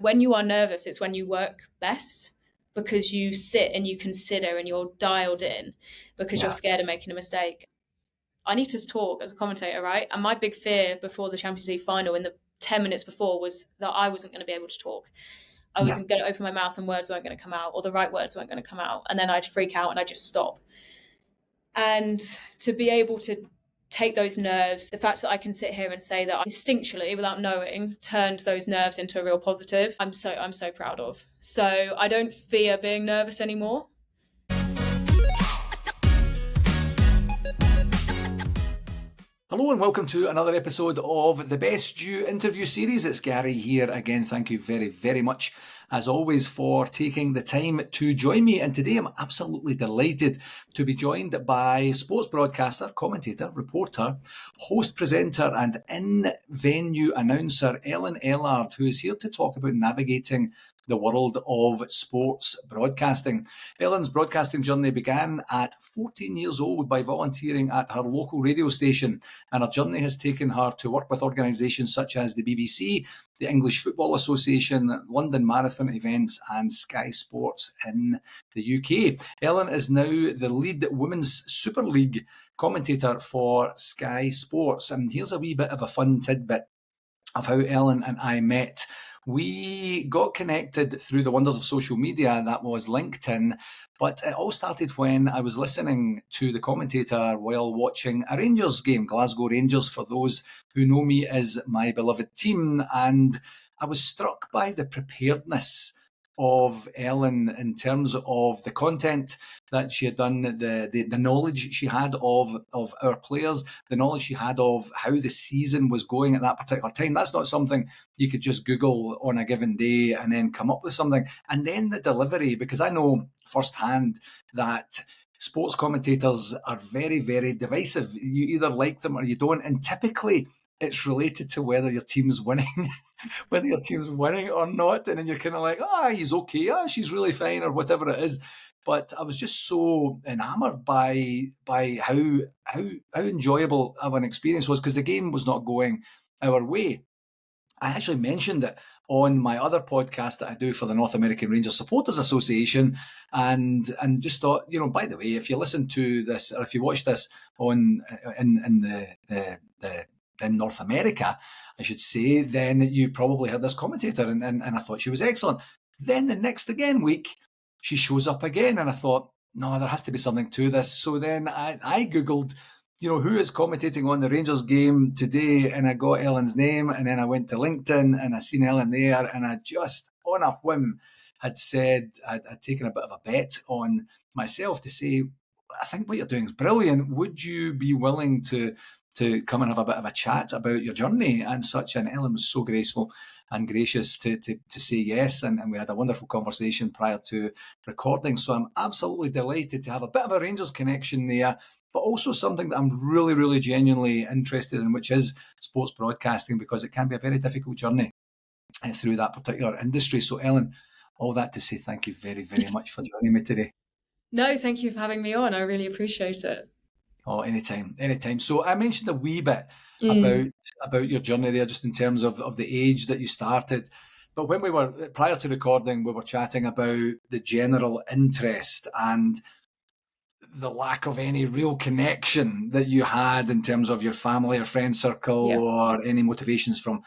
When you are nervous, it's when you work best, because you sit and you consider and you're dialed in, because you're scared of making a mistake. I need to talk as a commentator, right? And my big fear before the Champions League final, in the 10 minutes before, was that I wasn't going to be able to talk. I wasn't going to open my mouth and words weren't going to come out, or the right words weren't going to come out. And then I'd freak out and I'd just stop. And to be able to take those nerves, the fact that I can sit here and say that I instinctually, without knowing, turned those nerves into a real positive, I'm so proud of. So I don't fear being nervous anymore. Hello and welcome to another episode of the Best Due interview series. It's Gary here again. Thank you very, very much, as always, for taking the time to join me. And today I'm absolutely delighted to be joined by sports broadcaster, commentator, reporter, host, presenter and in-venue announcer Ellen Ellard, who is here to talk about navigating the world of sports broadcasting. Ellen's broadcasting journey began at 14 years old by volunteering at her local radio station, and her journey has taken her to work with organisations such as the BBC, the English Football Association, London Marathon Events and Sky Sports in the UK. Ellen is now the lead Women's Super League commentator for Sky Sports. And here's a wee bit of a fun tidbit of how Ellen and I met. We got connected through the wonders of social media, that was LinkedIn, but it all started when I was listening to the commentator while watching a Rangers game, Glasgow Rangers, for those who know me as my beloved team, and I was struck by the preparedness of Ellen in terms of the content that she had done, the knowledge she had of our players, the knowledge she had of how the season was going at that particular time. That's not something you could just Google on a given day and then come up with something. And then the delivery, because I know firsthand that sports commentators are very, very divisive. You either like them or you don't. And typically it's related to whether your team's winning, whether your team's winning or not. And then you're kind of like, he's okay, she's really fine, or whatever it is. But I was just so enamored by how enjoyable of an experience was, because the game was not going our way. I actually mentioned it on my other podcast that I do for the North American Rangers Supporters Association, and just thought, by the way, if you listen to this or if you watch this on in North America, I should say, then you probably heard this commentator, and I thought she was excellent. Then the next week, she shows up again, and I thought, no, there has to be something to this. So then I Googled, who is commentating on the Rangers game today, and I got Ellen's name, and then I went to LinkedIn, and I seen Ellen there, and I just, on a whim, had said, I'd taken a bit of a bet on myself to say, I think what you're doing is brilliant. Would you be willing to come and have a bit of a chat about your journey and such? And Ellen was so graceful and gracious to say yes, and we had a wonderful conversation prior to recording. So I'm absolutely delighted to have a bit of a Rangers connection there, but also something that I'm really, really genuinely interested in, which is sports broadcasting, because it can be a very difficult journey through that particular industry. So Ellen, all that to say thank you very, very much for joining me today. No, thank you for having me on. I really appreciate it. Oh, anytime. So I mentioned a wee bit about your journey there, just in terms of the age that you started. But when we were, prior to recording, we were chatting about the general interest and the lack of any real connection that you had in terms of your family or friend circle, or any motivations from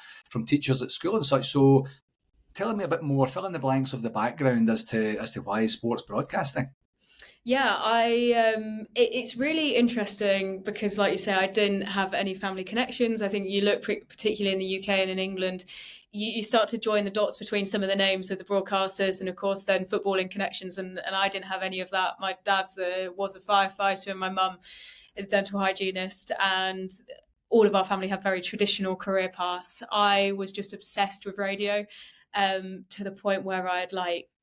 teachers at school and such. So tell me a bit more, fill in the blanks of the background as to why sports broadcasting. Yeah, it's really interesting because, like you say, I didn't have any family connections. I think you look particularly in the UK and in England, you start to join the dots between some of the names of the broadcasters and, of course, then footballing connections. And I didn't have any of that. My dad was a firefighter and my mum is a dental hygienist, and all of our family have very traditional career paths. I was just obsessed with radio. To the point where I'd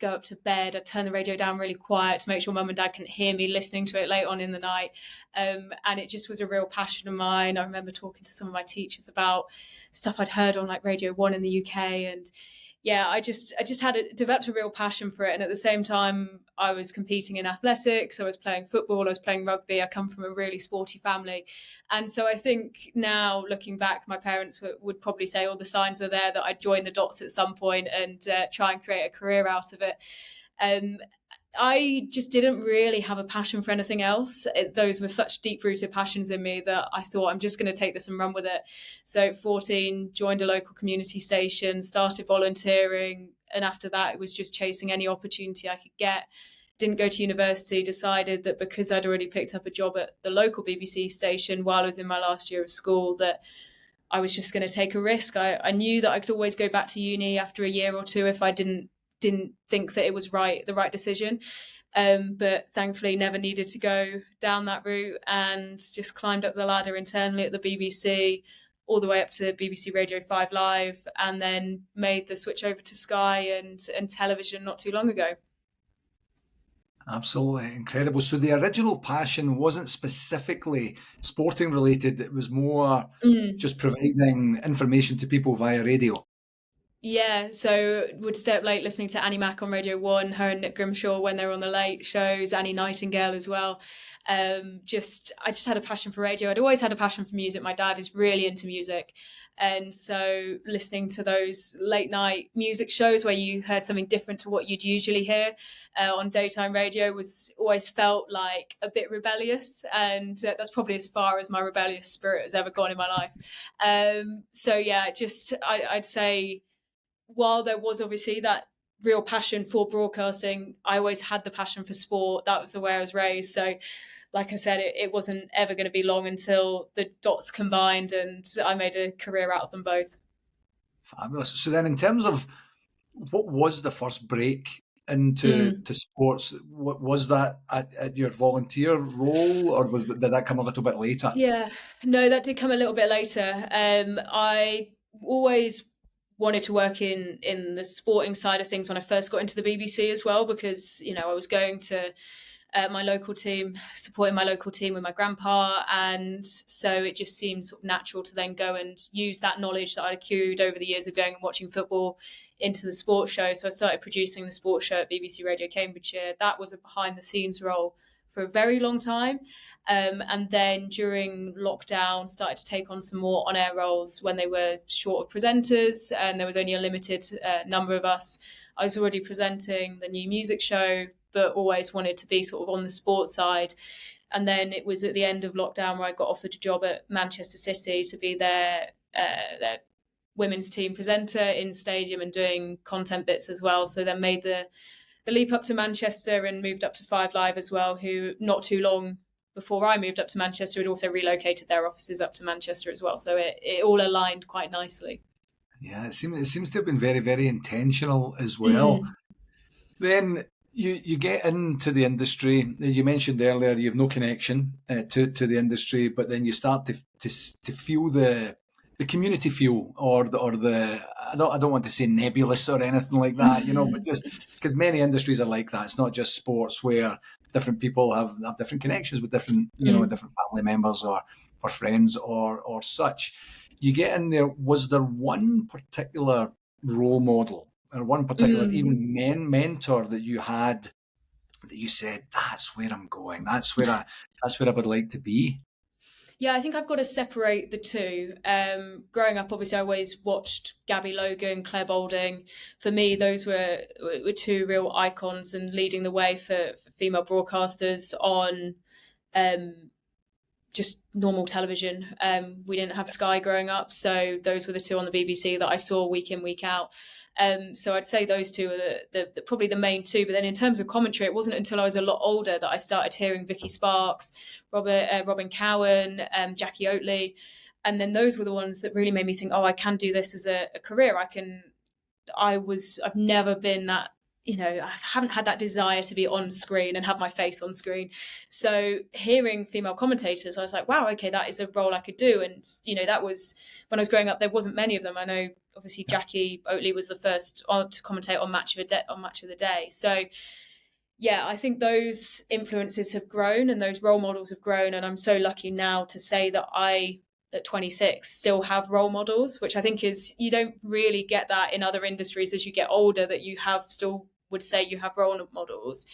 go up to bed, I'd turn the radio down really quiet to make sure mum and dad couldn't hear me listening to it late on in the night. And it just was a real passion of mine. I remember talking to some of my teachers about stuff I'd heard on Radio 1 in the UK, and yeah, I just developed a real passion for it. And at the same time, I was competing in athletics. I was playing football. I was playing rugby. I come from a really sporty family. And so I think now looking back, my parents would probably say all the signs were there that I'd join the dots at some point and try and create a career out of it. I just didn't really have a passion for anything else. Those were such deep-rooted passions in me that I thought, I'm just going to take this and run with it. So at 14, joined a local community station, started volunteering, and after that, it was just chasing any opportunity I could get. Didn't go to university, decided that because I'd already picked up a job at the local BBC station while I was in my last year of school, that I was just going to take a risk. I knew that I could always go back to uni after a year or two if I didn't think that it was the right decision. But thankfully never needed to go down that route, and just climbed up the ladder internally at the BBC, all the way up to BBC Radio 5 Live, and then made the switch over to Sky and television not too long ago. Absolutely incredible. So the original passion wasn't specifically sporting related, it was more just providing information to people via radio. Yeah, so would stay up late listening to Annie Mac on Radio 1, her and Nick Grimshaw when they were on the late shows, Annie Nightingale as well. I just had a passion for radio. I'd always had a passion for music. My dad is really into music. And so listening to those late night music shows where you heard something different to what you'd usually hear on daytime radio was always felt like a bit rebellious. And that's probably as far as my rebellious spirit has ever gone in my life. So yeah, I'd say, while there was obviously that real passion for broadcasting, I always had the passion for sport. That was the way I was raised. So like I said, it wasn't ever going to be long until the dots combined and I made a career out of them both. Fabulous. So then in terms of what was the first break into sports, what was that at your volunteer role, or did that come a little bit later? Yeah, no, that did come a little bit later. I always wanted to work in the sporting side of things when I first got into the BBC as well, because I was going to my local team, supporting my local team with my grandpa, and so it just seemed sort of natural to then go and use that knowledge that I'd accrued over the years of going and watching football into the sports show. So I started producing the sports show at BBC Radio Cambridgeshire. That was a behind the scenes role for a very long time. And then during lockdown, started to take on some more on-air roles when they were short of presenters and there was only a limited number of us. I was already presenting the new music show, but always wanted to be sort of on the sports side. And then it was at the end of lockdown where I got offered a job at Manchester City to be their women's team presenter in stadium and doing content bits as well. So then made the leap up to Manchester and moved up to 5 Live as well, who not too long before I moved up to Manchester had also relocated their offices up to Manchester as well. So it all aligned quite nicely. Yeah, it seems to have been very, very intentional as well. Then you get into the industry. You mentioned earlier you have no connection to the industry, but then you start to feel the community feel, or the I don't want to say nebulous or anything like that, but just because many industries are like that. It's not just sports where different people have different connections with different different family members or friends or such. You get in there. Was there one particular role model or one particular even mentor that you had that you said, that's where I'm going, that's where I would like to be? Yeah, I think I've got to separate the two. Growing up, obviously, I always watched Gabby Logan, Claire Balding. For me, those were two real icons and leading the way for female broadcasters on just normal television. We didn't have Sky growing up, so those were the two on the BBC that I saw week in, week out. So I'd say those two are probably the main two. But then in terms of commentary, it wasn't until I was a lot older that I started hearing Vicky Sparks, Robin Cowan, Jackie Oatley. And then those were the ones that really made me think, I can do this as a career. I've never been that, I haven't had that desire to be on screen and have my face on screen. So hearing female commentators, I was like, wow, okay, that is a role I could do. And, that was when I was growing up, there wasn't many of them. I know obviously Jackie Oatley was the first to commentate on Match of the Day. So yeah, I think those influences have grown and those role models have grown. And I'm so lucky now to say that I at 26 still have role models, which I think is, you don't really get that in other industries as you get older, that you have still would say you have role models.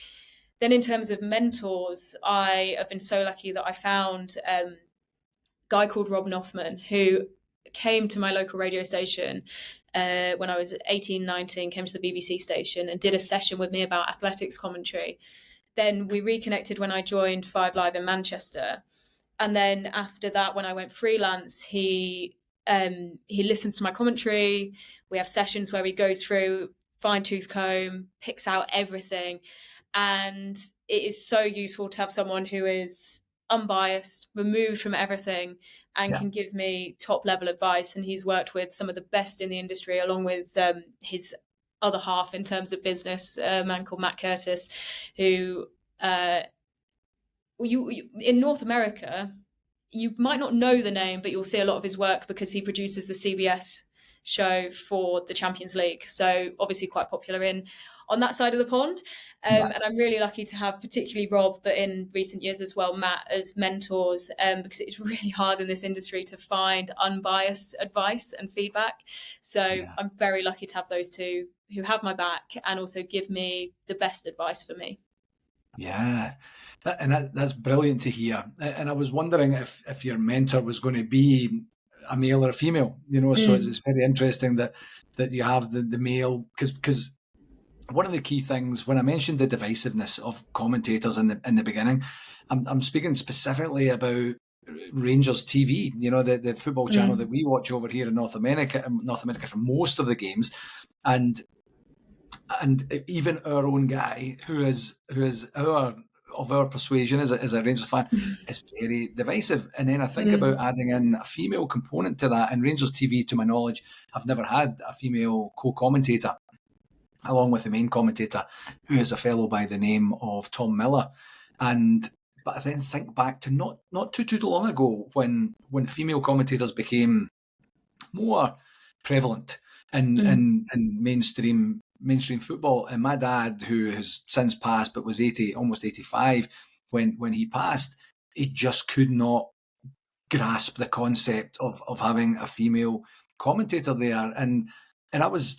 Then in terms of mentors, I have been so lucky that I found a guy called 𝘀𝗵𝘀𝗵𝗵, who came to my local radio station when I was 18, 19, came to the BBC station and did a session with me about athletics commentary. Then we reconnected when I joined 5Live in Manchester. And then after that, when I went freelance, he listens to my commentary. We have sessions where he goes through, fine-tooth comb, picks out everything. And it is so useful to have someone who is unbiased, removed from everything, and can give me top-level advice. And he's worked with some of the best in the industry, along with his other half in terms of business, a man called Matt Curtis, who you in North America, you might not know the name, but you'll see a lot of his work because he produces the CBS show for the Champions League. So obviously quite popular on that side of the pond. And I'm really lucky to have particularly Rob, but in recent years as well, Matt, as mentors, because it's really hard in this industry to find unbiased advice and feedback. So I'm very lucky to have those two who have my back and also give me the best advice for me. Yeah, that's brilliant to hear. And I was wondering if your mentor was going to be a male or a female, so it's very interesting that you have the male, because one of the key things, when I mentioned the divisiveness of commentators in the beginning, I'm speaking specifically about Rangers TV, the football channel that we watch over here in North America for most of the games. And even our own guy, who is of our persuasion as a Rangers fan, is very divisive. And then I think about adding in a female component to that. And Rangers TV, to my knowledge, have never had a female co-commentator, along with the main commentator, who is a fellow by the name of Tom Miller. But I then think back to not too long ago when female commentators became more prevalent in mainstream football. And my dad, who has since passed but was almost 85 when he passed, he just could not grasp the concept of having a female commentator there. And it was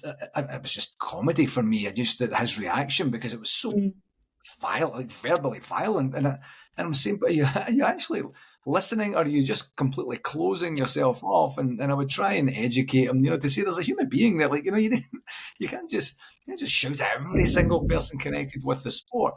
just comedy for me. Just his reaction, because it was so violent, like verbally violent. And I'm saying, but are you actually listening, or are you just completely closing yourself off? And I would try and educate him, to say there's a human being there. Like, you can't just shout at every single person connected with the sport.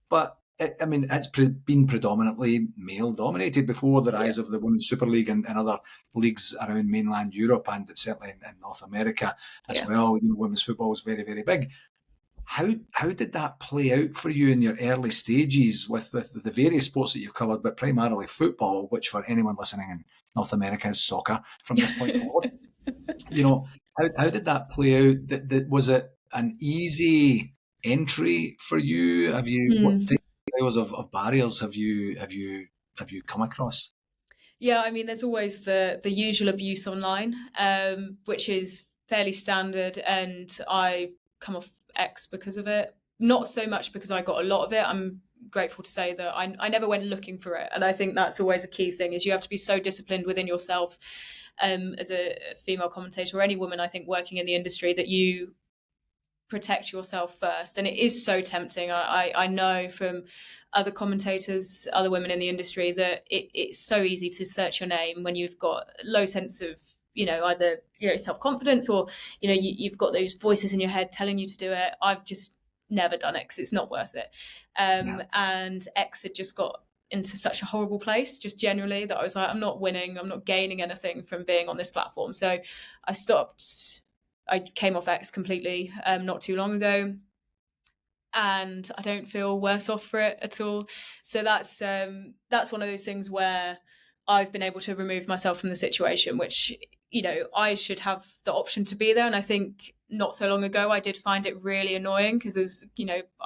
But it's been predominantly male dominated before the rise of the Women's Super League and other leagues around mainland Europe, and certainly in North America as well. Women's football was very, very big. How did that play out for you in your early stages with the various sports that you've covered, but primarily football, which for anyone listening in North America is soccer from this point forward? How did that play out? Was it an easy entry for you? What types of barriers have you come across? Yeah, there's always the usual abuse online, which is fairly standard, and I come off X because of it. Not so much because I got a lot of it. I'm grateful to say that I never went looking for it, and I think that's always a key thing, is you have to be so disciplined within yourself as a female commentator, or any woman, I think, working in the industry, that you protect yourself first. And it is so tempting. I know from other commentators, other women in the industry, that it's so easy to search your name when you've got a low sense of either self-confidence, or you've got those voices in your head telling you to do it. I've just never done it because it's not worth it. And X had just got into such a horrible place, just generally, that I was like, I'm not winning, I'm not gaining anything from being on this platform. So I stopped. I came off X completely not too long ago, and I don't feel worse off for it at all. So that's one of those things where I've been able to remove myself from the situation, which I should have the option to be there. And I think not so long ago I did find it really annoying, because I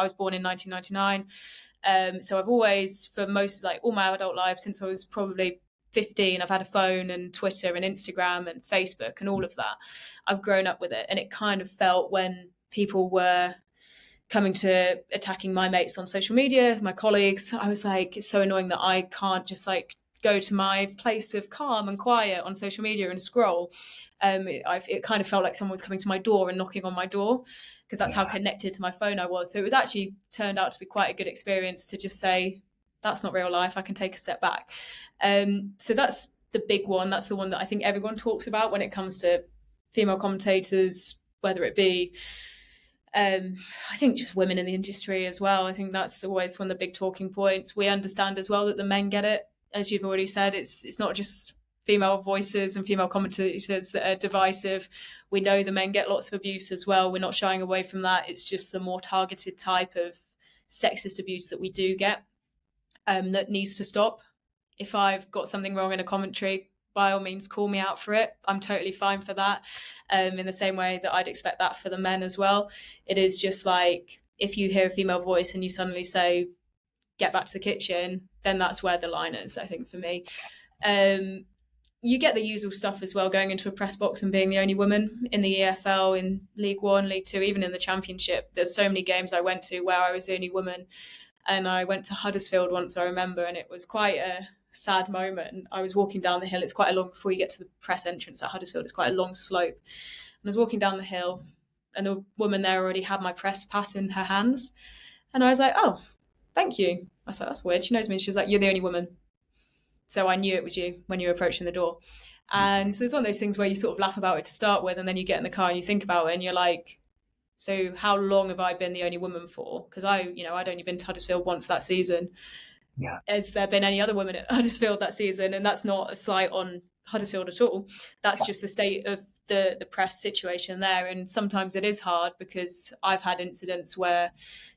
was born in 1999, so I've always, for most, like all my adult life, since I was probably 15, I've had a phone and Twitter and Instagram and Facebook and all of that. I've grown up with it, and it kind of felt, when people were coming attacking my mates on social media, my colleagues, I was like, it's so annoying that I can't just go to my place of calm and quiet on social media and scroll, it kind of felt like someone was coming to my door and knocking on my door, because that's how connected to my phone I was. So it was actually turned out to be quite a good experience to just say, that's not real life. I can take a step back. So that's the big one. That's the one that I think everyone talks about when it comes to female commentators, whether it be, I think, just women in the industry as well. I think that's always one of the big talking points. We understand as well that the men get it. As you've already said, it's not just female voices and female commentators that are divisive. We know the men get lots of abuse as well. We're not shying away from that. It's just the more targeted type of sexist abuse that we do get, that needs to stop. If I've got something wrong in a commentary, by all means, call me out for it. I'm totally fine for that. In the same way that I'd expect that for the men as well. It is just like, if you hear a female voice and you suddenly say, get back to the kitchen, then that's where the line is, I think, for me. You get the usual stuff as well, going into a press box and being the only woman in the EFL, in League One, League Two, even in the Championship. There's so many games I went to where I was the only woman. And I went to Huddersfield once, I remember, and it was quite a sad moment. I was walking down the hill. It's quite a long, before you get to the press entrance at Huddersfield, it's quite a long slope. And I was walking down the hill, and the woman there already had my press pass in her hands. And I was like, oh, thank you. I was like, that's weird. She knows me. She was like, you're the only woman. So I knew it was you when you were approaching the door. And there's one of those things where you sort of laugh about it to start with, and then you get in the car and you think about it, and you're like, so how long have I been the only woman for? Because I'd only been to Huddersfield once that season. Yeah. Has there been any other women at Huddersfield that season? And that's not a slight on Huddersfield at all. That's just the state of the press situation there. And sometimes it is hard, because I've had incidents where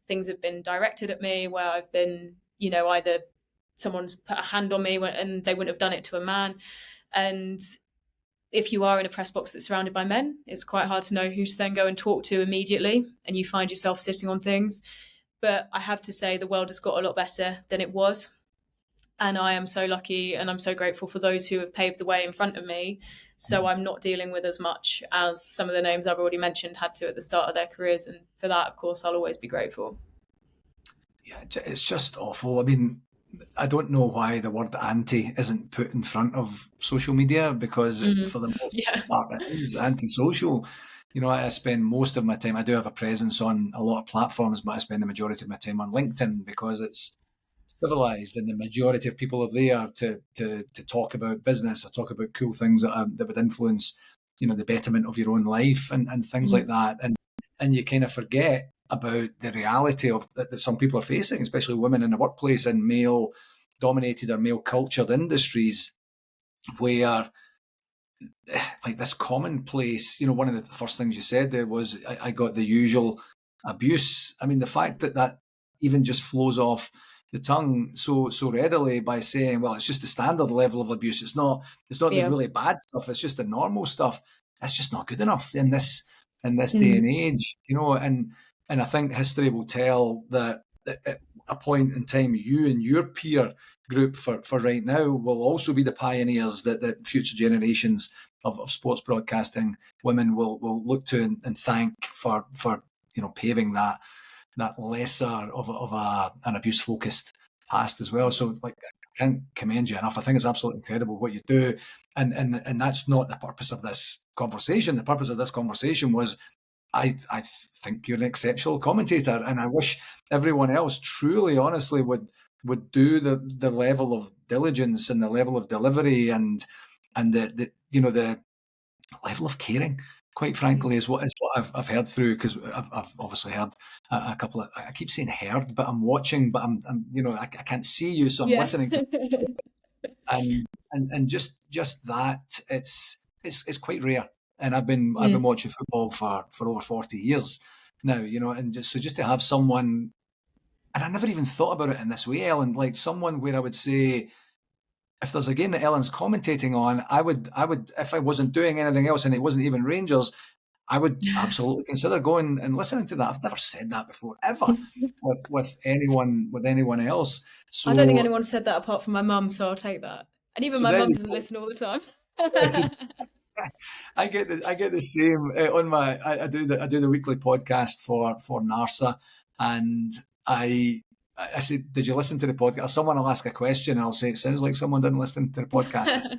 things have been directed at me, where I've been, either someone's put a hand on me and they wouldn't have done it to a man. And if you are in a press box that's surrounded by men, it's quite hard to know who to then go and talk to immediately, and you find yourself sitting on things. But I have to say, the world has got a lot better than it was. And I am so lucky, and I'm so grateful for those who have paved the way in front of me. So I'm not dealing with as much as some of the names I've already mentioned had to at the start of their careers. And for that, of course, I'll always be grateful. Yeah, it's just awful. I mean, I don't know why the word anti isn't put in front of social media, because for the most part, it is anti-social. I spend most of my time, I do have a presence on a lot of platforms, but I spend the majority of my time on LinkedIn, because it's civilized and the majority of people are there to talk about business or talk about cool things that would influence, the betterment of your own life and things like that. And you kind of forget about the reality of that some people are facing, especially women in the workplace in male dominated or male cultured industries, where like this commonplace, one of the first things you said there was, I got the usual abuse. I mean, the fact that even just flows off the tongue so readily by saying, well, it's just the standard level of abuse. It's not the really bad stuff. It's just the normal stuff. That's just not good enough in this day and age, and I think history will tell that at a point in time, you and your peer group for right now will also be the pioneers that future generations of sports broadcasting women will look to and thank for paving that lesser of an abuse focused past as well. So like, I can't commend you enough. I think it's absolutely incredible what you do, and that's not the purpose of this conversation. The purpose of this conversation was, I think you're an exceptional commentator, and I wish everyone else truly, honestly, would do the level of diligence and the level of delivery and the level of caring. Quite frankly, is what I've heard through, because I've obviously heard a couple of. I keep saying heard, but I'm watching, but I'm I can't see you, so I'm listening to. And just that it's quite rare. And I've been watching football for over 40 years now, and just to have someone, and I never even thought about it in this way, Ellen, like someone where I would say, if there's a game that Ellen's commentating on, I would, if I wasn't doing anything else and it wasn't even Rangers, I would absolutely consider going and listening to that. I've never said that before, ever, with anyone else. So I don't think anyone said that apart from my mum, so I'll take that. And even my mum doesn't listen all the time. I get the same on I do the weekly podcast for 𝘀𝗵cie, and I I say, did you listen to the podcast? Someone will ask a question and I'll say, it sounds like someone didn't listen to the podcast.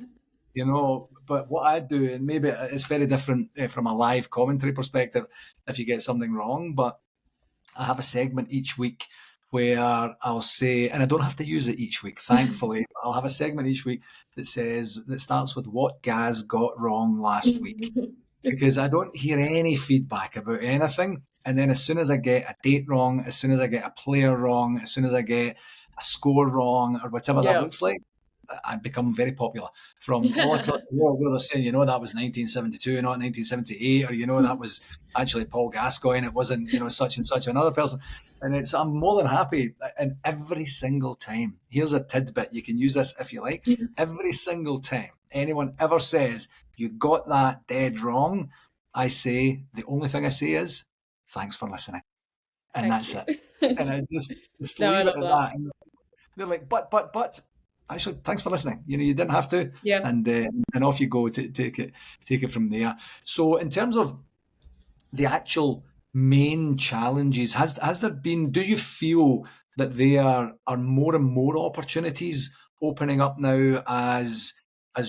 But what I do, and maybe it's very different from a live commentary perspective if you get something wrong, but I have a segment each week where I'll say, and I don't have to use it each week, thankfully, I'll have a segment each week that starts with what Gaz got wrong last week, because I don't hear any feedback about anything. And then as soon as I get a date wrong, as soon as I get a player wrong, as soon as I get a score wrong or whatever that looks like, I become very popular from all across the world, where they're saying, that was 1972, not 1978, or, that was actually Paul Gascoigne, it wasn't, such and such another person. And I'm more than happy. And every single time, here's a tidbit, you can use this if you like, every single time anyone ever says, you got that dead wrong, the only thing I say is, thanks for listening. And that's it. And I just leave it at that. And they're like, but, actually, thanks for listening. You didn't have to, and off you go to take it from there. So, in terms of the actual main challenges, has there been? Do you feel that there are more and more opportunities opening up now as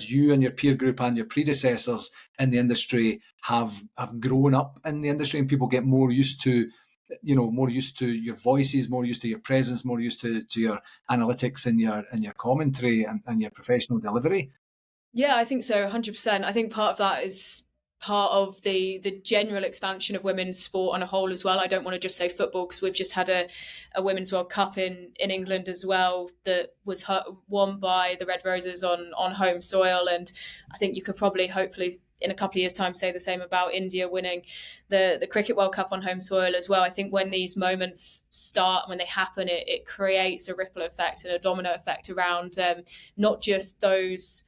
you and your peer group and your predecessors in the industry have grown up in the industry, and people get more used to? More used to your voices, more used to your presence, more used to your analytics and your commentary and your professional delivery? Yeah, I think so, 100%. I think part of that is part of the general expansion of women's sport on a whole as well. I don't want to just say football, because we've just had a Women's World Cup in England as well that was won by the Red Roses on home soil. And I think you could probably, hopefully, in a couple of years' time, say the same about India winning the Cricket World Cup on home soil as well. I think when these moments start, when they happen, it creates a ripple effect and a domino effect around not just those,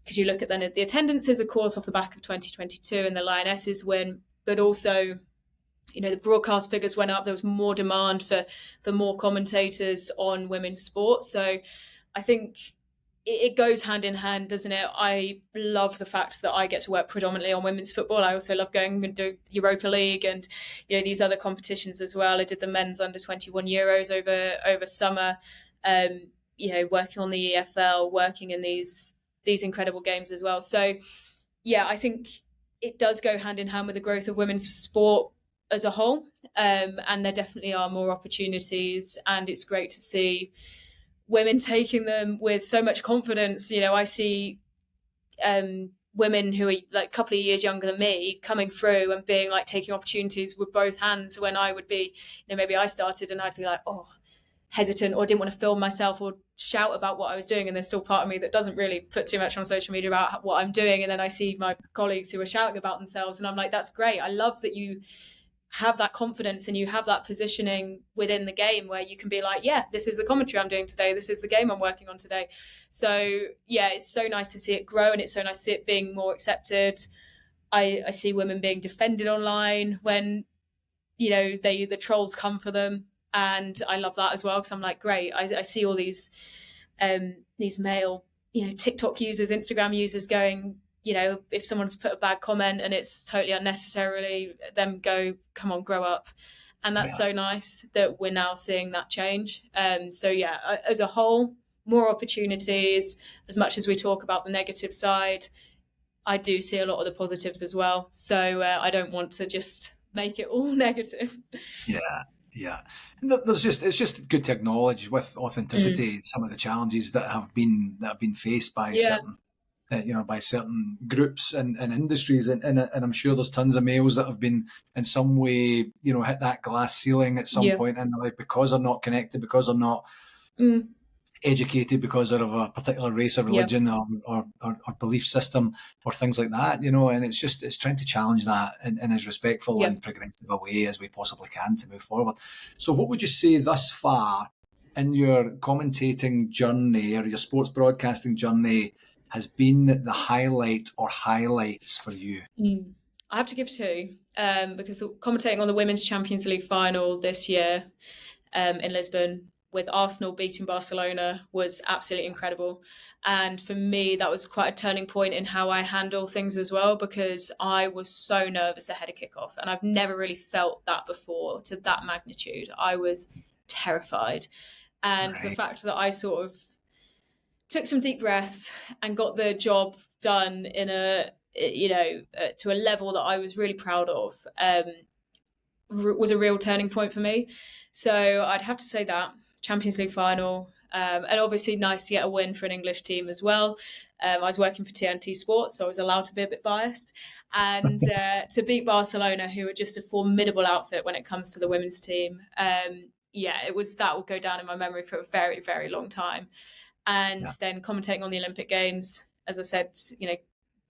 because you look at then the attendances, of course, off the back of 2022 and the Lionesses win, but also, the broadcast figures went up. There was more demand for more commentators on women's sports. So I think it goes hand in hand, doesn't it? I love the fact that I get to work predominantly on women's football. I also love going and do Europa League and these other competitions as well. I did the men's under 21 Euros over summer. Working on the EFL, working in these incredible games as well. So yeah, I think it does go hand in hand with the growth of women's sport as a whole, and there definitely are more opportunities, and it's great to see women taking them with so much confidence. I see women who are like a couple of years younger than me coming through and being like taking opportunities with both hands, when I would be, maybe I started and I'd be like, hesitant, or didn't want to film myself or shout about what I was doing. And there's still part of me that doesn't really put too much on social media about what I'm doing. And then I see my colleagues who are shouting about themselves, and I'm like, that's great. I love that you have that confidence and you have that positioning within the game where you can be like, yeah, this is the commentary I'm doing today, this is the game I'm working on today. So yeah, it's so nice to see it grow, and it's so nice to see it being more accepted. I see women being defended online when the trolls come for them, and I love that as well, because I'm like, great, I see all these male TikTok users, Instagram users going, if someone's put a bad comment and it's totally unnecessarily, them go, come on, grow up. And that's so nice that we're now seeing that change. So yeah, as a whole, more opportunities. As much as we talk about the negative side, I do see a lot of the positives as well. So I don't want to just make it all negative. Yeah. And it's just good to acknowledge with authenticity some of the challenges that have been faced by certain by certain groups and industries, and I'm sure there's tons of males that have been in some way hit that glass ceiling at some point in their life, because they're not connected, because they're not educated, because they're of a particular race or religion or belief system or things like that, and it's trying to challenge that in as respectful and progressive a way as we possibly can to move forward. So what would you say thus far in your commentating journey or your sports broadcasting journey has been the highlight or highlights for you? I have to give two, because commentating on the Women's Champions League final this year in Lisbon with Arsenal beating Barcelona was absolutely incredible. And for me, that was quite a turning point in how I handle things as well, because I was so nervous ahead of kickoff, and I've never really felt that before to that magnitude. I was terrified. And the Right. fact that I sort of took some deep breaths and got the job done in to a level that I was really proud of, was a real turning point for me. So I'd have to say that Champions League final, and obviously nice to get a win for an English team as well. I was working for TNT Sports, so I was allowed to be a bit biased. And to beat Barcelona, who are just a formidable outfit when it comes to the women's team, that will go down in my memory for a very, very long time. And then commentating on the Olympic Games, as I said,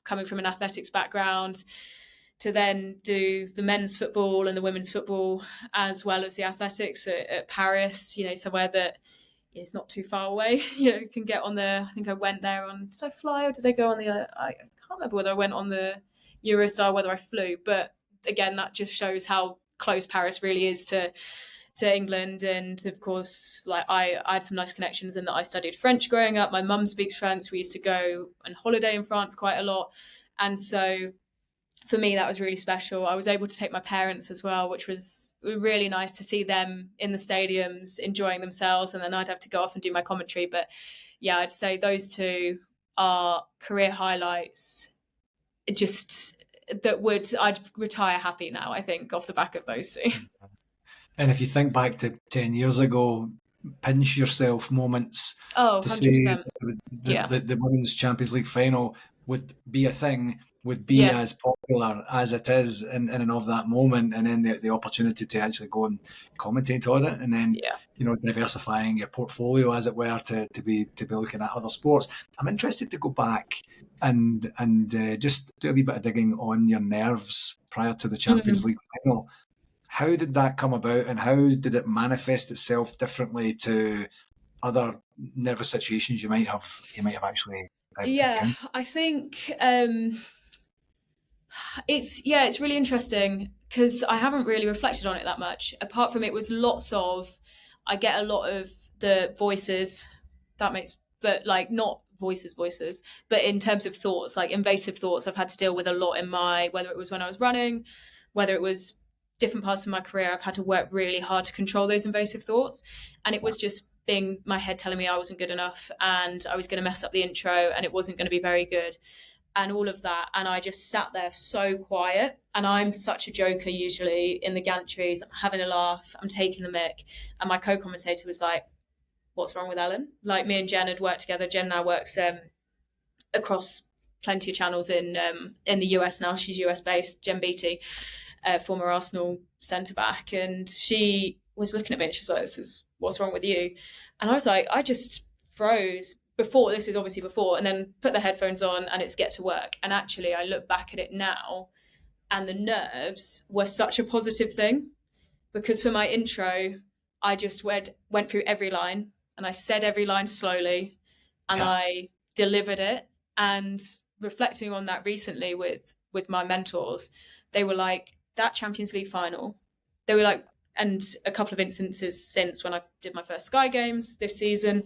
coming from an athletics background, to then do the men's football and the women's football as well as the athletics at Paris, somewhere that is not too far away. You can get on I think I went there did I fly or did I go on I can't remember whether I went on the Eurostar, whether I flew. But again, that just shows how close Paris really is to England. And of course, like I had some nice connections in that I studied French growing up. My mum speaks French. We used to go on holiday in France quite a lot. And so for me, that was really special. I was able to take my parents as well, which was really nice to see them in the stadiums enjoying themselves. And then I'd have to go off and do my commentary. But yeah, I'd say those two are career highlights. I'd retire happy now, I think, off the back of those two. And if you think back to 10 years ago, pinch yourself moments to 100%. say the Women's Champions League final would be a thing, would be as popular as it is in and of that moment, and then the opportunity to actually go and commentate on it, and then diversifying your portfolio, as it were, to be looking at other sports. I'm interested to go back and just do a wee bit of digging on your nerves prior to the Champions League final. How did that come about, and how did it manifest itself differently to other nervous situations you might have actually encountered? I think it's really interesting because I haven't really reflected on it that much. Apart from it was I get a lot of the voices, but like not voices, but in terms of thoughts, like invasive thoughts, I've had to deal with a lot whether it was when I was running, whether it was different parts of my career, I've had to work really hard to control those invasive thoughts. And it was just being my head telling me I wasn't good enough and I was going to mess up the intro and it wasn't going to be very good and all of that. And I just sat there so quiet. And I'm such a joker usually in the gantries, I'm having a laugh, I'm taking the mic. And my co-commentator was like, what's wrong with Ellen? Like, me and Jen had worked together. Jen now works across plenty of channels in the US now. She's US based, Jen Beattie. Former Arsenal centre-back, and she was looking at me and she's like, what's wrong with you? And I was like, I just froze before, and then put the headphones on and it's get to work. And actually I look back at it now and the nerves were such a positive thing, because for my intro I just went through every line and I said every line slowly and I delivered it. And reflecting on that recently with my mentors, they were like, that Champions League final, they were like, and a couple of instances since when I did my first Sky Games this season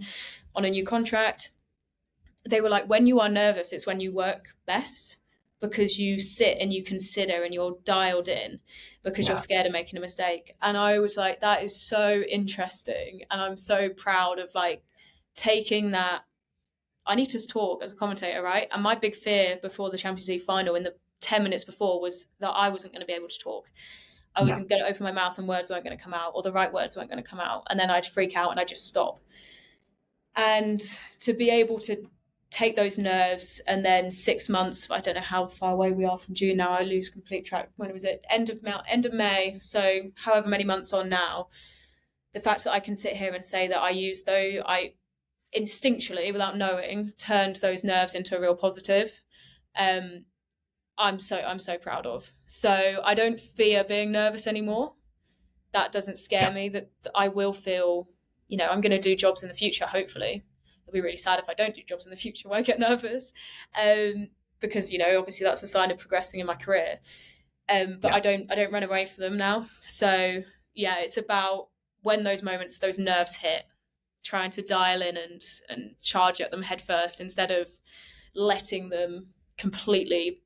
on a new contract, they were like, when you are nervous, it's when you work best, because you sit and you consider and you're dialed in, because you're scared of making a mistake. And I was like, that is so interesting. And I'm so proud of like taking that. I need to talk as a commentator, right? And my big fear before the Champions League final in the 10 minutes before was that I wasn't going to be able to talk. I wasn't going to open my mouth and words weren't going to come out, or the right words weren't going to come out. And then I'd freak out and I'd just stop. And to be able to take those nerves, and then 6 months, I don't know how far away we are from June now, I lose complete track. When was it? End of May. So however many months on now, the fact that I can sit here and say that I instinctually, without knowing, turned those nerves into a real positive. I'm so proud of. So I don't fear being nervous anymore. That doesn't scare me. That I will feel, I'm going to do jobs in the future, hopefully. It'll be really sad if I don't do jobs in the future where I get nervous, because obviously that's a sign of progressing in my career. But I don't run away from them now. So it's about when those nerves hit, trying to dial in and charge at them head first, instead of letting them completely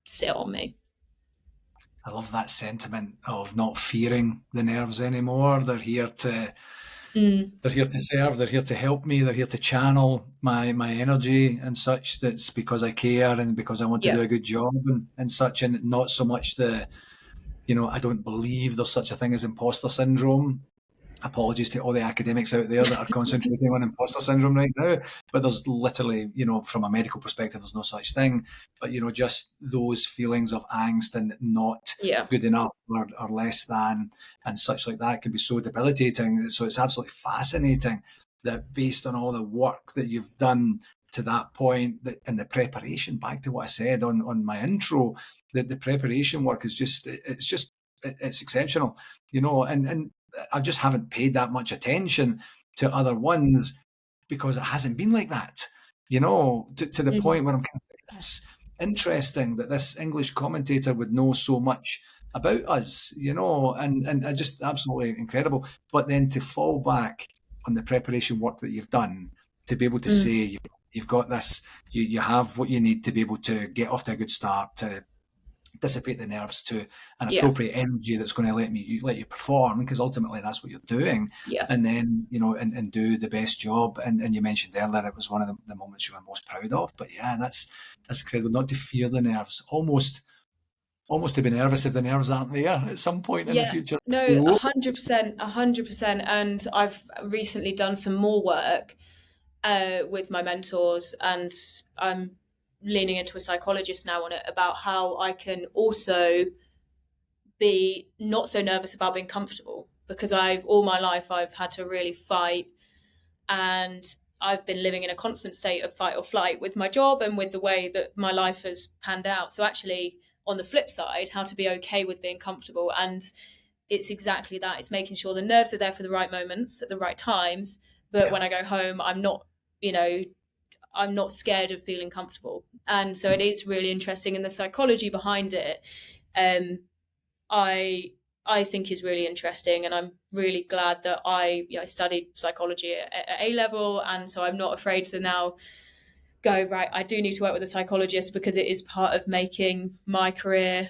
sit on me. I love that sentiment of not fearing the nerves anymore. They're here to They're here to serve, they're here to help me, they're here to channel my energy and such. That's because I care and because I want to do a good job and such, and not so much I don't believe there's such a thing as imposter syndrome. Apologies to all the academics out there that are concentrating on imposter syndrome right now, but there's literally, from a medical perspective, there's no such thing. But, just those feelings of angst and not good enough or less than and such like that can be so debilitating. So it's absolutely fascinating that based on all the work that you've done to that point, and the preparation, back to what I said on my intro, that the preparation work is it's exceptional, and I just haven't paid that much attention to other ones because it hasn't been like that, to the point where I'm kind of like, that's interesting that this English commentator would know so much about us, and just absolutely incredible. But then to fall back on the preparation work that you've done, to be able to say you've got this, you have what you need to be able to get off to a good start, to dissipate the nerves to an appropriate energy that's going to let you perform, because ultimately that's what you're doing. And then and do the best job. And you mentioned earlier it was one of the moments you were most proud of. But that's incredible. Not to fear the nerves, almost to be nervous if the nerves aren't there at some point in the future. No, 100%. And I've recently done some more work with my mentors, and I'm leaning into a psychologist now on it, about how I can also be not so nervous about being comfortable, because all my life I've had to really fight, and I've been living in a constant state of fight or flight with my job and with the way that my life has panned out. So actually, on the flip side, how to be okay with being comfortable. And it's exactly that. It's making sure the nerves are there for the right moments at the right times. But when I go home, I'm not scared of feeling comfortable. And so it is really interesting. And the psychology behind it, I think is really interesting. And I'm really glad that I studied psychology at A level. And so I'm not afraid to now go, right, I do need to work with a psychologist, because it is part of making my career,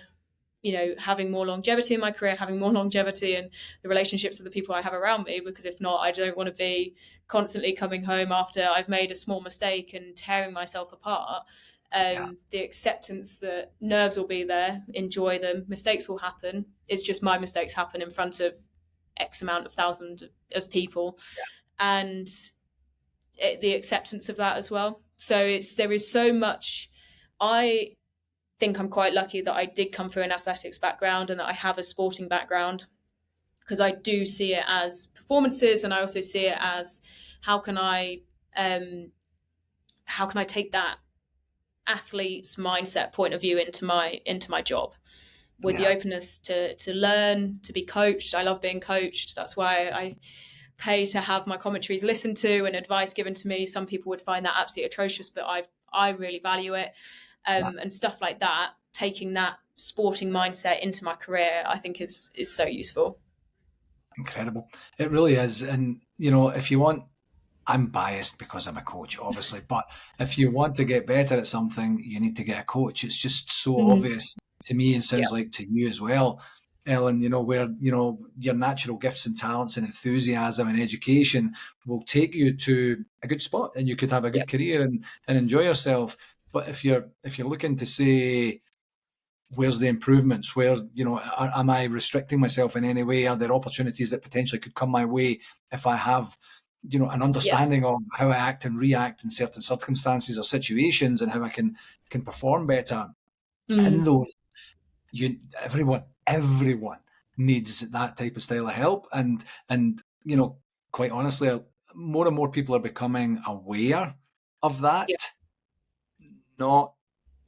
having more longevity in my career, having more longevity in the relationships of the people I have around me. Because if not, I don't want to be constantly coming home after I've made a small mistake and tearing myself apart. The acceptance that nerves will be there, enjoy them, mistakes will happen. It's just my mistakes happen in front of X amount of thousands of people. And the acceptance of that as well. So there is so much. I think I'm quite lucky that I did come through an athletics background and that I have a sporting background, because I do see it as performances, and I also see it as how can I take that athlete's mindset point of view into my job, with the openness to learn, to be coached. I love being coached. That's why I pay to have my commentaries listened to and advice given to me. Some people would find that absolutely atrocious, but I really value it. And stuff like that, taking that sporting mindset into my career, I think is so useful. Incredible. It really is. And, if you want, I'm biased because I'm a coach, obviously, but if you want to get better at something, you need to get a coach. It's just so obvious to me, and sounds like to you as well, Ellen, where, your natural gifts and talents and enthusiasm and education will take you to a good spot, and you could have a good career and enjoy yourself. But if you're looking to say, where's the improvements? Where, am I restricting myself in any way? Are there opportunities that potentially could come my way if I have, an understanding of how I act and react in certain circumstances or situations, and how I can perform better in those? Everyone needs that type of style of help, and quite honestly, more and more people are becoming aware of that. Not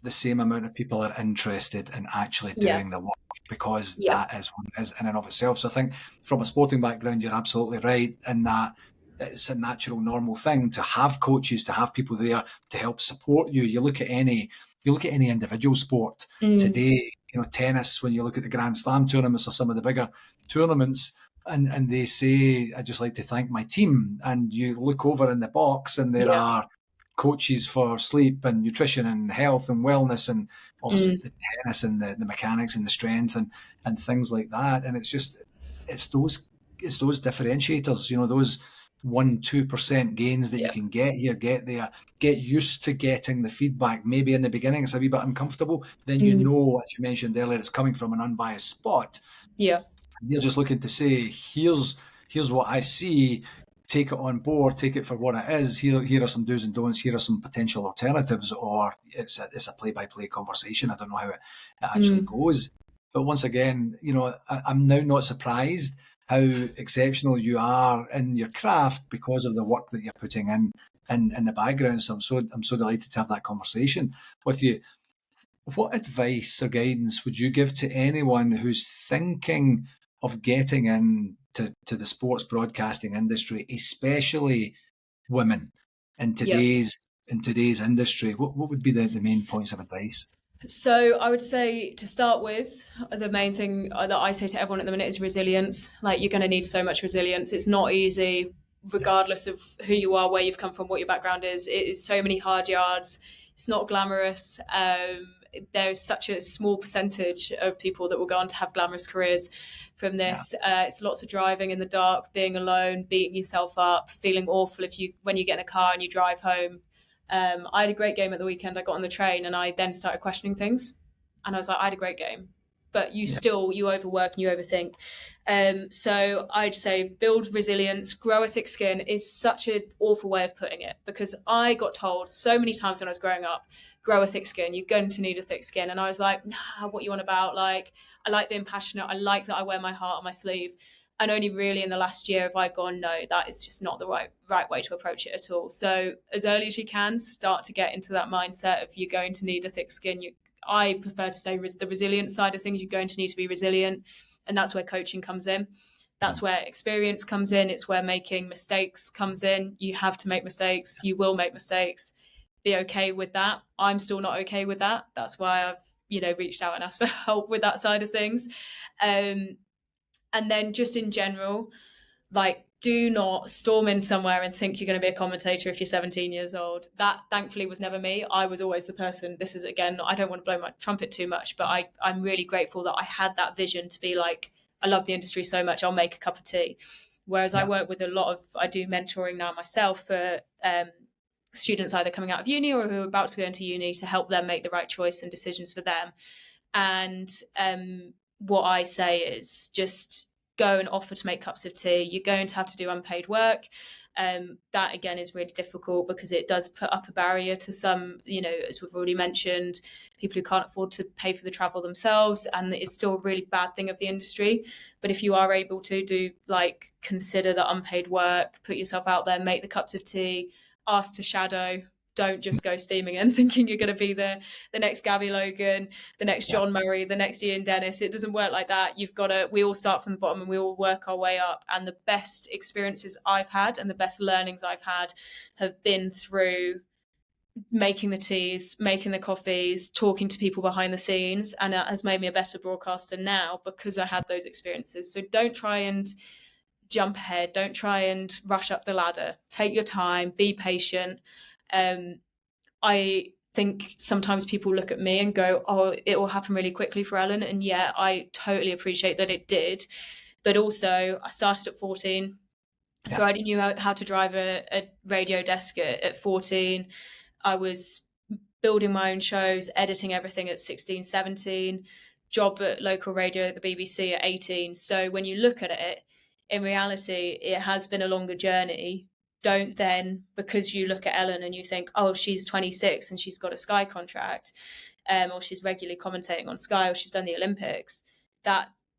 the same amount of people are interested in actually doing the work, because that is in and of itself. So I think from a sporting background, you're absolutely right in that it's a natural, normal thing to have coaches, to have people there to help support you. You look at any individual sport today, tennis, when you look at the Grand Slam tournaments or some of the bigger tournaments, and they say, I'd just like to thank my team. And you look over in the box and there are coaches for sleep and nutrition and health and wellness, and obviously the tennis and the mechanics and the strength and things like that. And it's it's those differentiators, those 1-2% gains that you can get here, get there, get used to getting the feedback. Maybe in the beginning it's a wee bit uncomfortable, then as you mentioned earlier, it's coming from an unbiased spot. You're just looking to say, here's what I see, take it on board, take it for what it is. Here are some do's and don'ts, here are some potential alternatives, or it's a play-by-play conversation. I don't know how it actually goes. But once again, I'm now not surprised how exceptional you are in your craft because of the work that you're putting in the background. So I'm so delighted to have that conversation with you. What advice or guidance would you give to anyone who's thinking of getting into the sports broadcasting industry, especially women in today's industry? What would be the main points of advice? So I would say, to start with, the main thing that I say to everyone at the minute is resilience. Like, you're going to need so much resilience. It's not easy, regardless of who you are, where you've come from, what your background is. It is so many hard yards. It's not glamorous. There's such a small percentage of people that will go on to have glamorous careers from this. It's lots of driving in the dark, being alone, beating yourself up, feeling awful when you get in a car and you drive home. I had a great game at the weekend. I got on the train and I then started questioning things. And I was like, I had a great game. But you overwork and you overthink. So I'd say build resilience, grow a thick skin is such an awful way of putting it, because I got told so many times when I was growing up, grow a thick skin, you're going to need a thick skin. And I was like, nah, what you on about? Like, I like being passionate. I like that I wear my heart on my sleeve. And only really in the last year have I gone, no, that is just not the right way to approach it at all. So as early as you can, start to get into that mindset of you're going to need a thick skin. I prefer to say the resilient side of things. You're going to need to be resilient. And that's where coaching comes in. That's where experience comes in. It's where making mistakes comes in. You have to make mistakes. You will make mistakes. Be okay with that. I'm still not okay with that. That's why I've, reached out and asked for help with that side of things. And then just in general, like, do not storm in somewhere and think you're going to be a commentator if you're 17 years old. That thankfully was never me. I was always the person, this is, again, I don't want to blow my trumpet too much, but I'm really grateful that I had that vision to be like, I love the industry so much, I'll make a cup of tea. Whereas I work with I do mentoring now myself for students either coming out of uni or who are about to go into uni, to help them make the right choice and decisions for them. And what I say is just go and offer to make cups of tea. You're going to have to do unpaid work. That again is really difficult because it does put up a barrier to some, as we've already mentioned, people who can't afford to pay for the travel themselves, and it's still a really bad thing of the industry. But if you are able to consider the unpaid work, put yourself out there, make the cups of tea, ask to shadow. Don't just go steaming in thinking you're going to be the next Gabby Logan, the next John Murray, the next Ian Dennis. It doesn't work like that. We all start from the bottom and we all work our way up. And the best experiences I've had and the best learnings I've had have been through making the teas, making the coffees, talking to people behind the scenes. And it has made me a better broadcaster now because I had those experiences. So don't try and jump ahead. Don't try and rush up the ladder. Take your time, be patient. I think sometimes people look at me and go, oh, it will happen really quickly for Ellen. And yeah, I totally appreciate that it did. But also I started at 14. Yeah. So I didn't know how to drive a radio desk at 14. I was building my own shows, editing everything at 16, 17, job at local radio at the BBC at 18. So when you look at it, in reality, it has been a longer journey. Don't then, because you look at Ellen and you think, oh, she's 26 and she's got a Sky contract, or she's regularly commentating on Sky, or she's done the Olympics,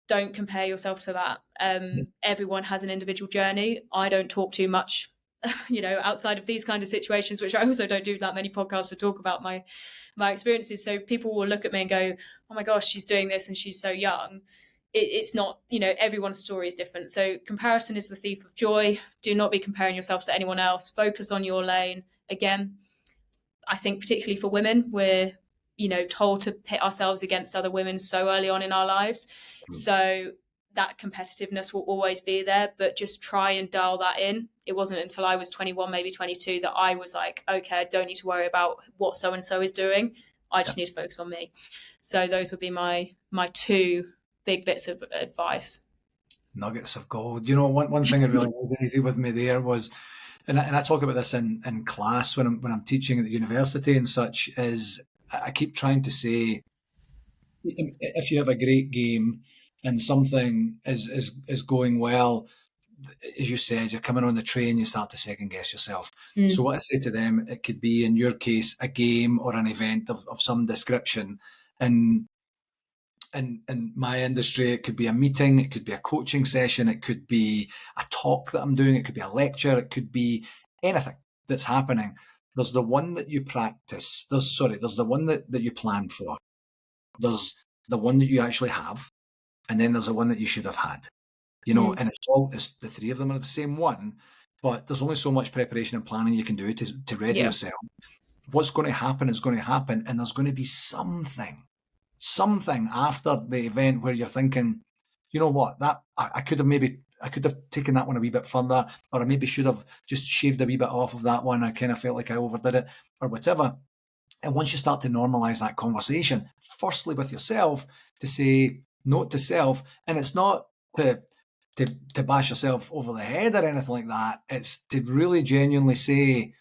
don't compare yourself to that. Everyone has an individual journey. I don't talk too much, outside of these kind of situations, which I also don't do that many podcasts to talk about my experiences. So people will look at me and go, oh my gosh, she's doing this and she's so young. It's not, everyone's story is different. So comparison is the thief of joy. Do not be comparing yourself to anyone else. Focus on your lane. Again, I think particularly for women, we're, told to pit ourselves against other women so early on in our lives. So that competitiveness will always be there, but just try and dial that in. It wasn't until I was 21, maybe 22, that I was like, okay, I don't need to worry about what so-and-so is doing. I just need to focus on me. So those would be my two big bits of advice. nuggets of gold. You know, one thing that really resonated with me there was, and I talk about this in class when I'm teaching at the university and such, is I keep trying to say, if you have a great game and something is going well, as you said, you're coming on the train, you start to second guess yourself. So what I say to them, it could be, in your case, a game or an event of some description. And in my industry, it could be a meeting, it could be a coaching session, it could be a talk that I'm doing, it could be a lecture, it could be anything that's happening. There's the one that you practice. There's the one that you plan for. There's the one that you actually have. And then there's the one that you should have had. You know, and it's the three of them are the same one, but there's only so much preparation and planning you can do to ready yourself. What's going to happen is going to happen, and there's going to be something after the event where you're thinking, you know what, that I could have taken that one a wee bit further, or I maybe should have just shaved a wee bit off of that one. I kind of felt like I overdid it, or whatever. And once you start to normalize that conversation, firstly with yourself, to say note to self, and it's not to bash yourself over the head or anything like that. It's to really genuinely say,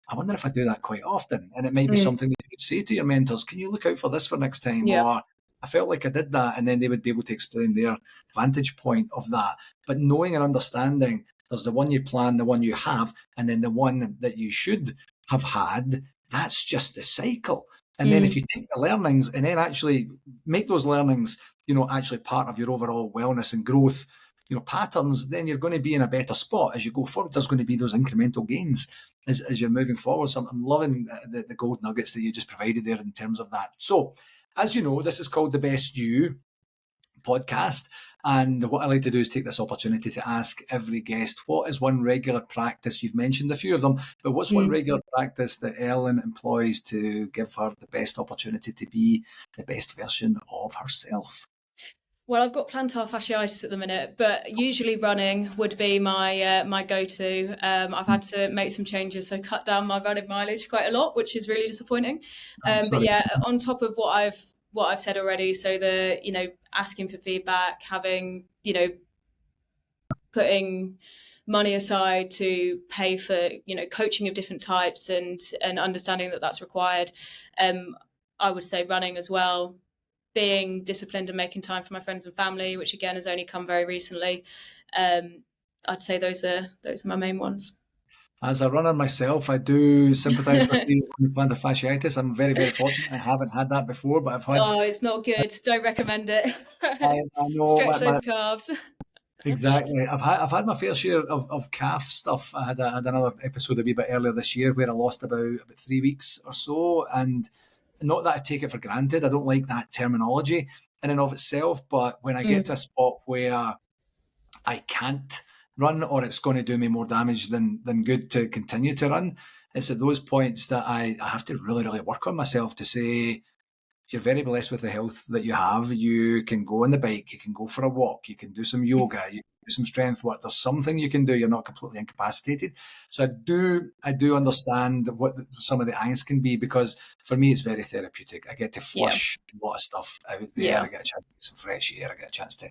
I wonder if I do that quite often. And it might be something that you could say to your mentors, can you look out for this for next time? Or I felt like I did that. And then they would be able to explain their vantage point of that. But knowing and understanding, there's the one you plan, the one you have, and then the one that you should have had. That's just the cycle. And then if you take the learnings and then actually make those learnings, you know, actually part of your overall wellness and growth, you know, patterns, then you're going to be in a better spot as you go forward. There's going to be those incremental gains as you're moving forward. So I'm loving the gold nuggets that you just provided there in terms of that. So, as you know, this is called the Best You podcast. And what I like to do is take this opportunity to ask every guest, what is one regular practice? You've mentioned a few of them, but what's one regular practice that Ellen employs to give her the best opportunity to be the best version of herself? Well, I've got plantar fasciitis at the minute, but usually running would be my my go-to. I've had to make some changes, so cut down my running mileage quite a lot, which is really disappointing. But yeah, on top of what I've said already, so the, you know, asking for feedback, having, you know, putting money aside to pay for, you know, coaching of different types and understanding that that's required. I would say running as well. Being disciplined and making time for my friends and family, which again has only come very recently. I'd say those are my main ones. As a runner myself, I do sympathise with you on the plantar fasciitis. I'm very, very fortunate. I haven't had that before, but I've had. Oh, it's not good. Don't recommend it. I know. Stretch those calves. Exactly. I've had my fair share of calf stuff. I had another episode a wee bit earlier this year where I lost about 3 weeks or so, and not that I take it for granted. I don't like that terminology in and of itself, but when I get to a spot where I can't run, or it's going to do me more damage than good to continue to run, it's at those points that I have to really, really work on myself to say, you're very blessed with the health that you have. You can go on the bike, you can go for a walk, you can do some yoga, you can do some strength work. There's something you can do. You're not completely incapacitated. So I do understand what some of the angst can be, because for me it's very therapeutic. I get to flush a lot of stuff out there. I get a chance to get some fresh air. I get a chance to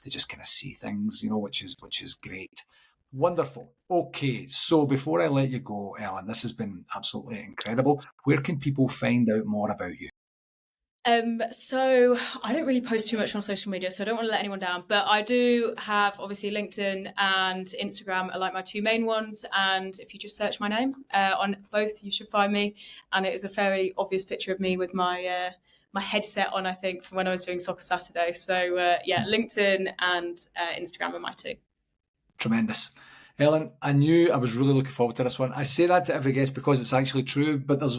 just kind of see things, you know, which is great. Wonderful. Okay, so before I let you go, Ellen, this has been absolutely incredible. Where can people find out more about you? So I don't really post too much on social media, so I don't want to let anyone down, but I do have obviously LinkedIn and Instagram are like my two main ones. And if you just search my name on both, you should find me. And it is a fairly obvious picture of me with my my headset on, I think, from when I was doing Soccer Saturday. So yeah, LinkedIn and Instagram are my two. Tremendous. Ellen, I knew I was really looking forward to this one. I say that to every guest because it's actually true, but there's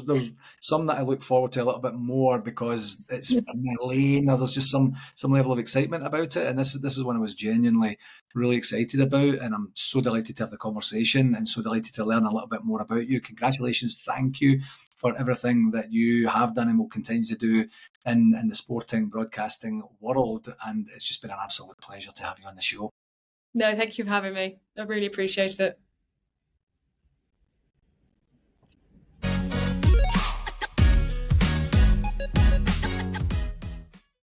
some that I look forward to a little bit more because it's in my lane, or there's just some level of excitement about it. And this is one I was genuinely really excited about, and I'm so delighted to have the conversation and so delighted to learn a little bit more about you. Congratulations. Thank you for everything that you have done and will continue to do in the sporting broadcasting world. And it's just been an absolute pleasure to have you on the show. No, thank you for having me. I really appreciate it.